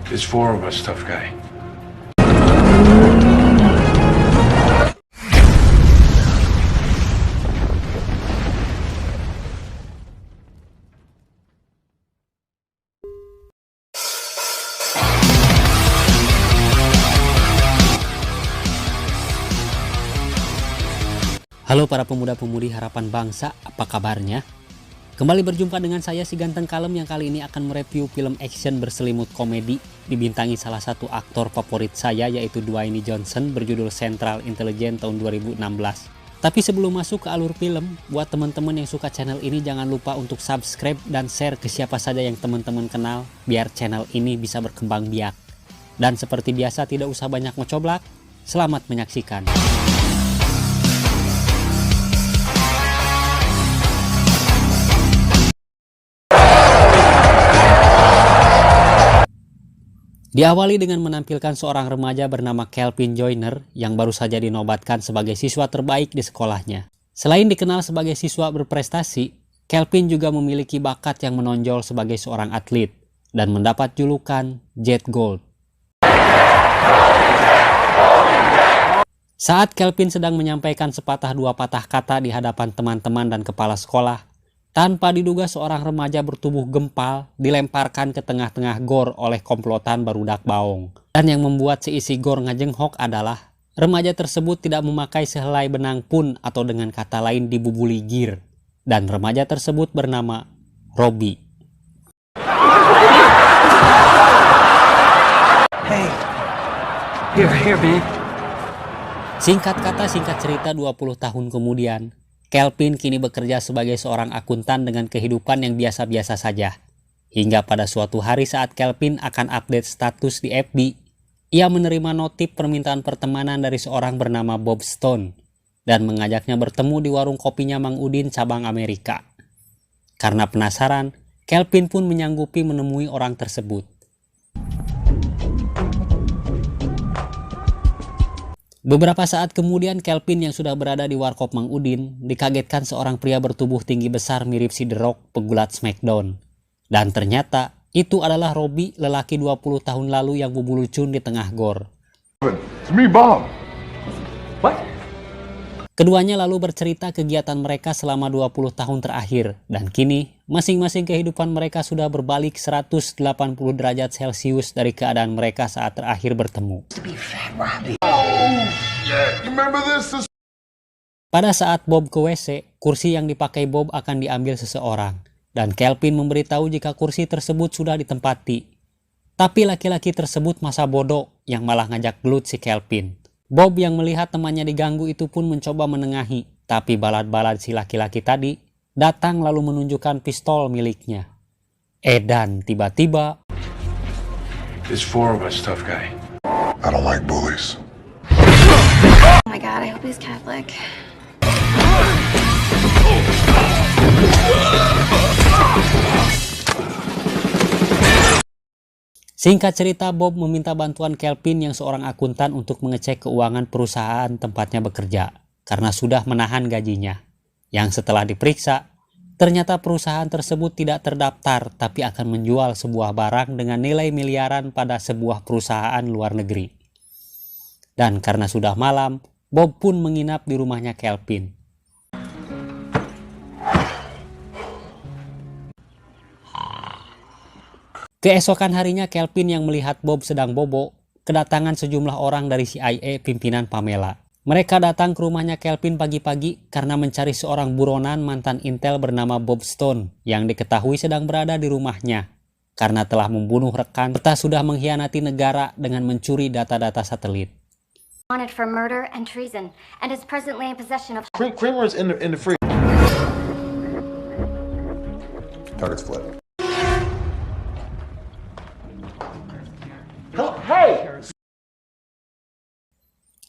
There's four of us, tough guy. Halo para pemuda-pemudi harapan bangsa, apa kabarnya? Kembali berjumpa dengan saya si ganteng kalem yang kali ini akan mereview film action berselimut komedi dibintangi salah satu aktor favorit saya yaitu Dwayne Johnson berjudul Central Intelligence tahun 2016. Tapi sebelum masuk ke alur film, buat teman-teman yang suka channel ini jangan lupa untuk subscribe dan share ke siapa saja yang teman-teman kenal biar channel ini bisa berkembang biak. Dan seperti biasa tidak usah banyak ngecoblak, selamat menyaksikan. Diawali dengan menampilkan seorang remaja bernama Kelvin Joyner yang baru saja dinobatkan sebagai siswa terbaik di sekolahnya. Selain dikenal sebagai siswa berprestasi, Kelvin juga memiliki bakat yang menonjol sebagai seorang atlet dan mendapat julukan Jet Gold. Saat Kelvin sedang menyampaikan sepatah dua patah kata di hadapan teman-teman dan kepala sekolah, tanpa diduga seorang remaja bertubuh gempal dilemparkan ke tengah-tengah gor oleh komplotan barudak baong. Dan yang membuat seisi gor ngajenghok adalah remaja tersebut tidak memakai sehelai benang pun atau dengan kata lain dibubuli gir. Dan remaja tersebut bernama Robbie. Hey, here, man. Singkat kata singkat cerita 20 tahun kemudian, Kelvin kini bekerja sebagai seorang akuntan dengan kehidupan yang biasa-biasa saja. Hingga pada suatu hari saat Kelvin akan update status di FB, ia menerima notif permintaan pertemanan dari seorang bernama Bob Stone dan mengajaknya bertemu di warung kopinya Mang Udin cabang Amerika. Karena penasaran, Kelvin pun menyanggupi menemui orang tersebut. Beberapa saat kemudian Kelvin yang sudah berada di warkop Mang Udin dikagetkan seorang pria bertubuh tinggi besar mirip si The Rock pegulat Smackdown. Dan ternyata itu adalah Robbie, lelaki 20 tahun lalu yang bubulucun di tengah gor. It's me, Bob. What? Keduanya lalu bercerita kegiatan mereka selama 20 tahun terakhir dan kini masing-masing kehidupan mereka sudah berbalik 180 derajat Celcius dari keadaan mereka saat terakhir bertemu. Pada saat Bob ke WC, kursi yang dipakai Bob akan diambil seseorang dan Kelvin memberitahu jika kursi tersebut sudah ditempati. Tapi laki-laki tersebut masa bodoh yang malah ngajak gelut si Kelvin. Bob yang melihat temannya diganggu itu pun mencoba menengahi, tapi balad-balad si laki-laki tadi datang lalu menunjukkan pistol miliknya. Dan tiba-tiba, There's four of us, tough guy. I don't like bullies. Oh my god, I hope he's Catholic. singkat cerita Bob meminta bantuan Kelvin yang seorang akuntan untuk mengecek keuangan perusahaan tempatnya bekerja karena sudah menahan gajinya. Yang setelah diperiksa, ternyata perusahaan tersebut tidak terdaftar tapi akan menjual sebuah barang dengan nilai miliaran pada sebuah perusahaan luar negeri. Dan karena sudah malam, Bob pun menginap di rumahnya Kelvin. Keesokan harinya Kelvin yang melihat Bob sedang bobo, kedatangan sejumlah orang dari CIA pimpinan Pamela. Mereka datang ke rumahnya Kelvin pagi-pagi karena mencari seorang buronan mantan Intel bernama Bob Stone yang diketahui sedang berada di rumahnya. Karena telah membunuh rekan serta sudah mengkhianati negara dengan mencuri data-data satelit. Wanted for murder and treason, and is presently in possession of. Kramer's in the free. Target's flip. Hey!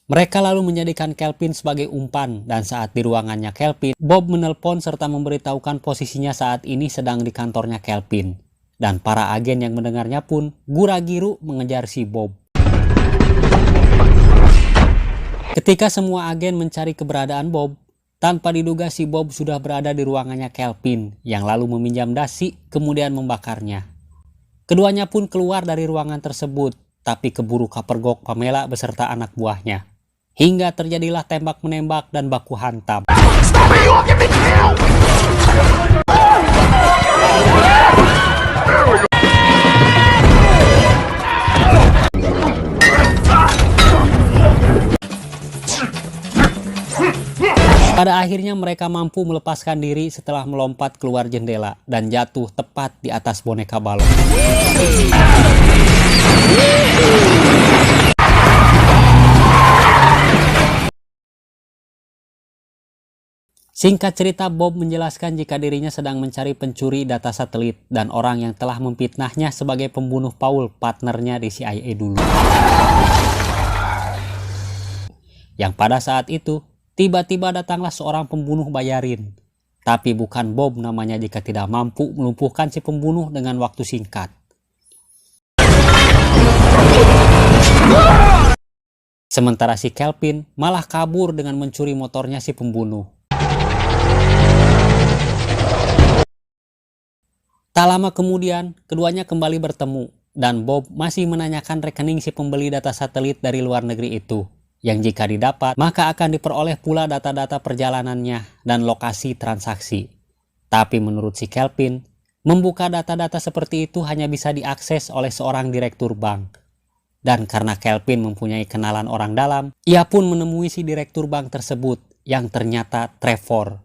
Mereka lalu menjadikan Kelvin sebagai umpan dan saat di ruangannya Kelvin, Bob menelpon serta memberitahukan posisinya saat ini sedang di kantornya Kelvin. Dan para agen yang mendengarnya pun gura-giru mengejar si Bob. Ketika semua agen mencari keberadaan Bob, tanpa diduga si Bob sudah berada di ruangannya Kelvin yang lalu meminjam dasi kemudian membakarnya. Keduanya pun keluar dari ruangan tersebut, tapi keburu kapergok Pamela beserta anak buahnya. Hingga terjadilah tembak-menembak dan baku hantam. Pada akhirnya mereka mampu melepaskan diri setelah melompat keluar jendela dan jatuh tepat di atas boneka balon. Singkat cerita, Bob menjelaskan jika dirinya sedang mencari pencuri data satelit dan orang yang telah memfitnahnya sebagai pembunuh Paul, partnernya di CIA dulu. Yang pada saat itu, tiba-tiba datanglah seorang pembunuh bayarin. Tapi bukan Bob namanya jika tidak mampu melumpuhkan si pembunuh dengan waktu singkat. Sementara si Kelvin malah kabur dengan mencuri motornya si pembunuh. Tak lama kemudian, keduanya kembali bertemu dan Bob masih menanyakan rekening si pembeli data satelit dari luar negeri itu. Yang jika didapat, maka akan diperoleh pula data-data perjalanannya dan lokasi transaksi. Tapi menurut si Kelvin, membuka data-data seperti itu hanya bisa diakses oleh seorang direktur bank. Dan karena Kelvin mempunyai kenalan orang dalam, ia pun menemui si direktur bank tersebut yang ternyata Trevor,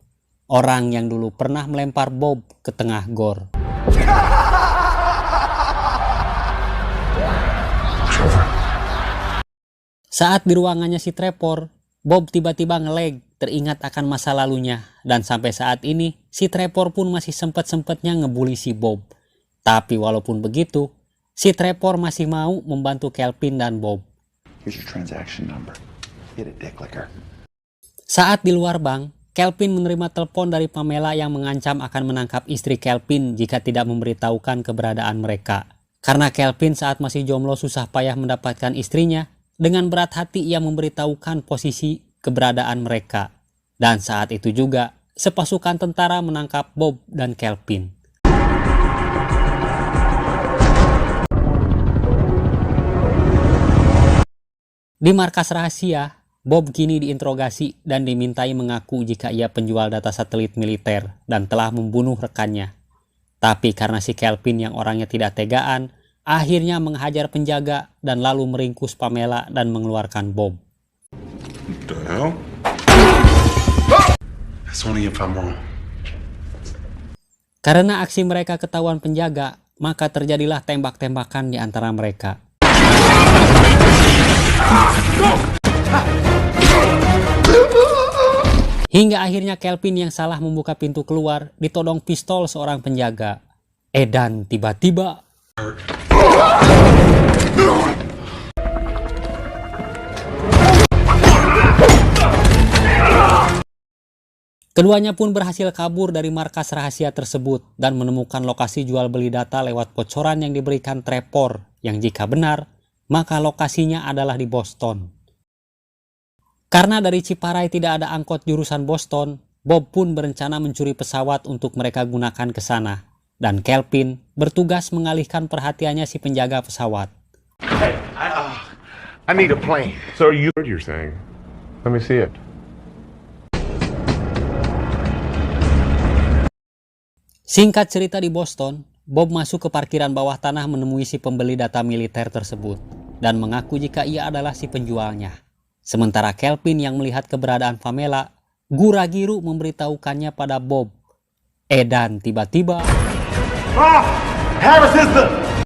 orang yang dulu pernah melempar Bob ke tengah gor. Saat di ruangannya si Trevor, Bob tiba-tiba ngelag, teringat akan masa lalunya. Dan sampai saat ini, si Trevor pun masih sempet-sempetnya ngebully si Bob. Tapi walaupun begitu, si Trevor masih mau membantu Kelvin dan Bob. Here's your transaction number. Hit it, dick licker. Saat di luar bank, Kelvin menerima telepon dari Pamela yang mengancam akan menangkap istri Kelvin jika tidak memberitahukan keberadaan mereka. Karena Kelvin saat masih jomblo susah payah mendapatkan istrinya, dengan berat hati ia memberitahukan posisi keberadaan mereka. Dan saat itu juga, sepasukan tentara menangkap Bob dan Kelvin. Di markas rahasia, Bob kini diinterogasi dan dimintai mengaku jika ia penjual data satelit militer dan telah membunuh rekannya. Tapi karena si Kelvin yang orangnya tidak tegaan, akhirnya menghajar penjaga dan lalu meringkus Pamela dan mengeluarkan Bob. What the hell? That's only if I'm wrong. Karena aksi mereka ketahuan penjaga, maka terjadilah tembak-tembakan di antara mereka. Hingga akhirnya Kelvin yang salah membuka pintu keluar ditodong pistol seorang penjaga. Dan tiba-tiba keduanya pun berhasil kabur dari markas rahasia tersebut dan menemukan lokasi jual beli data lewat bocoran yang diberikan Trevor, yang jika benar, maka lokasinya adalah di Boston. Karena dari Ciparai tidak ada angkot jurusan Boston, Bob pun berencana mencuri pesawat untuk mereka gunakan ke sana. Dan Kelvin bertugas mengalihkan perhatiannya si penjaga pesawat. Hey, I need a plane. So you heard you're saying. Let me see it. Singkat cerita, di Boston, Bob masuk ke parkiran bawah tanah menemui si pembeli data militer tersebut dan mengaku jika ia adalah si penjualnya. Sementara Kelvin yang melihat keberadaan Pamela, gura-giru memberitahukannya pada Bob. Dan tiba-tiba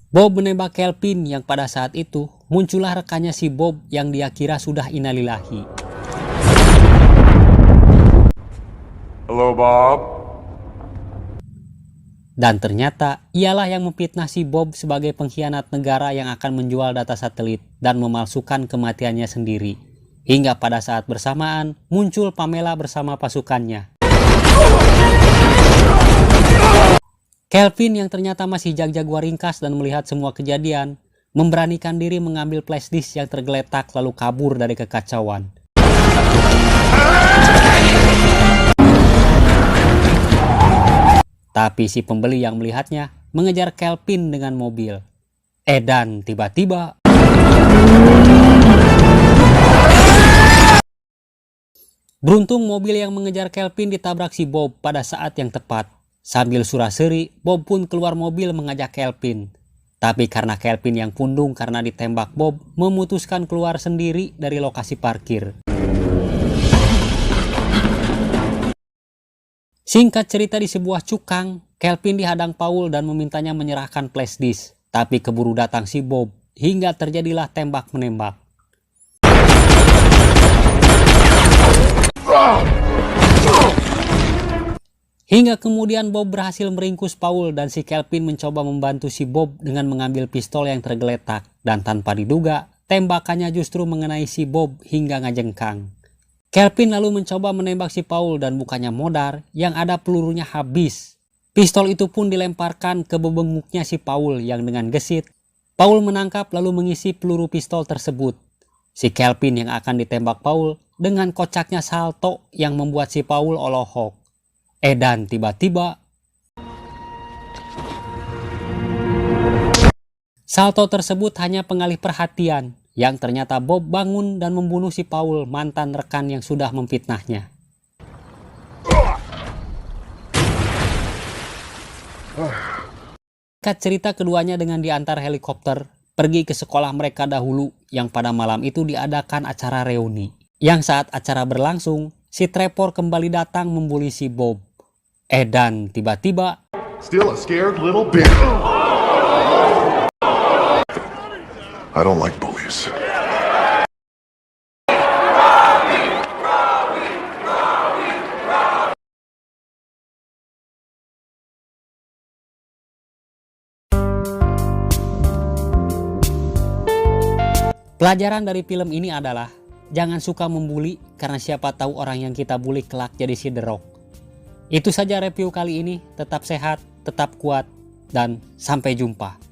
Bob menembak Kelvin yang pada saat itu muncullah rekannya si Bob yang dia kira sudah innalillahi. Hello, Bob. Dan ternyata ialah yang memfitnah si Bob sebagai pengkhianat negara yang akan menjual data satelit dan memalsukan kematiannya sendiri. Hingga pada saat bersamaan muncul Pamela bersama pasukannya. Kelvin yang ternyata masih jago ringkas dan melihat semua kejadian, memberanikan diri mengambil flash disk yang tergeletak lalu kabur dari kekacauan. Tapi si pembeli yang melihatnya mengejar Kelvin dengan mobil. Dan tiba-tiba beruntung mobil yang mengejar Kelvin ditabrak si Bob pada saat yang tepat. Sambil surah-seri, Bob pun keluar mobil mengajak Kelvin. Tapi karena Kelvin yang pundung karena ditembak Bob, memutuskan keluar sendiri dari lokasi parkir. Singkat cerita, di sebuah cukang, Kelvin dihadang Paul dan memintanya menyerahkan flash disk. Tapi keburu datang si Bob, hingga terjadilah tembak-menembak. Hingga kemudian Bob berhasil meringkus Paul dan si Kelvin mencoba membantu si Bob dengan mengambil pistol yang tergeletak. Dan tanpa diduga, tembakannya justru mengenai si Bob hingga ngajengkang. Kelvin lalu mencoba menembak si Paul dan bukannya modar, yang ada pelurunya habis. Pistol itu pun dilemparkan ke bebenguknya si Paul yang dengan gesit, Paul menangkap lalu mengisi peluru pistol tersebut. Si Kelvin yang akan ditembak Paul dengan kocaknya salto yang membuat si Paul olohok. Dan tiba-tiba salto tersebut hanya pengalih perhatian, yang ternyata Bob bangun dan membunuh si Paul, mantan rekan yang sudah memfitnahnya. Singkat cerita, keduanya dengan diantar helikopter pergi ke sekolah mereka dahulu yang pada malam itu diadakan acara reuni. Yang saat acara berlangsung, si Trevor kembali datang membuli si Bob. Dan tiba-tiba Still a scared little bitch. I don't like bullies. pelajaran dari film ini adalah jangan suka membuli, karena siapa tahu orang yang kita bully kelak jadi si The Rock. Itu saja review kali ini. Tetap sehat, tetap kuat, dan sampai jumpa.